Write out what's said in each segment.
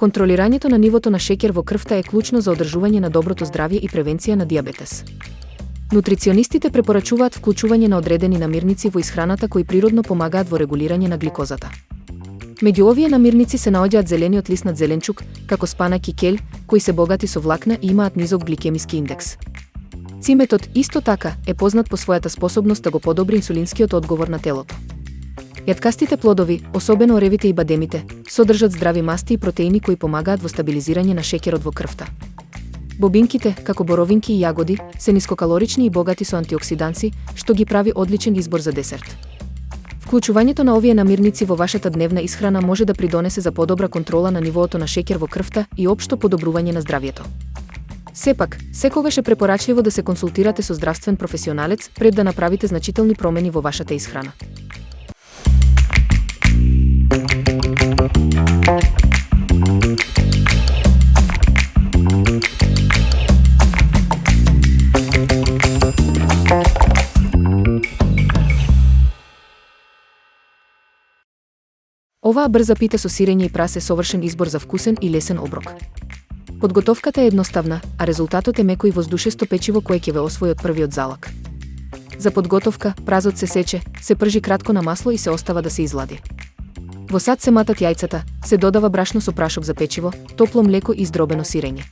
Контролирањето на нивото на шеќер во крвта е клучно за одржување на доброто здравје и превенција на диабетес. Нутриционистите препорачуваат вклучување на одредени намирници во исхраната кои природно помагаат во регулирање на гликозата. Меѓу овие намирници се наоѓаат зелениот лиснат зеленчук, како спанак и келј, кои се богати со влакна и имаат низок гликемиски индекс. Циметот, исто така, е познат по својата способност да го подобри инсулинскиот одговор на телото. Јаткастите плодови, особено оревите и бадемите, содржат здрави масти и протеини кои помагаат во стабилизирање на шеќерот во крвта. Бобинките, како боровинки и јагоди, се нискокалорични и богати со антиоксиданси, што ги прави одличен избор за десерт. Вклучувањето на овие намирници во вашата дневна исхрана може да придонесе за подобра контрола на нивоото на шеќер во крвта и општо подобрување на здравјето. Сепак, секогаш е препорачливо да се консултирате со здравствен професионалец пред да направите значителни промени во вашата исхрана. Оваа брза пита со сирење и прас е совршен избор за вкусен и лесен оброк. Подготовката е едноставна, а резултатот е меко и воздушесто печиво кое ќе ве освои од првиот залак. За подготовка, празот се сече, се пржи кратко на масло и се остава да се излади. Во сад се матат јајцата, се додава брашно со прашок за печиво, топло млеко и издробено сирење.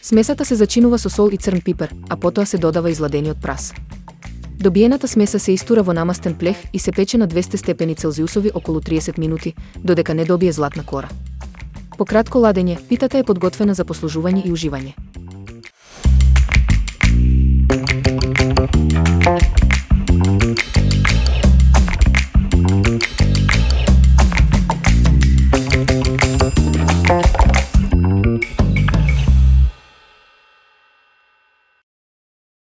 Смесата се зачинува со сол и црн пипер, а потоа се додава изладениот прас. Добиената смеса се истура во намастен плех и се пече на 200 степени Целзиусови околу 30 минути, додека не добие златна кора. По кратко ладење, питата е подготвена за послужување и уживање.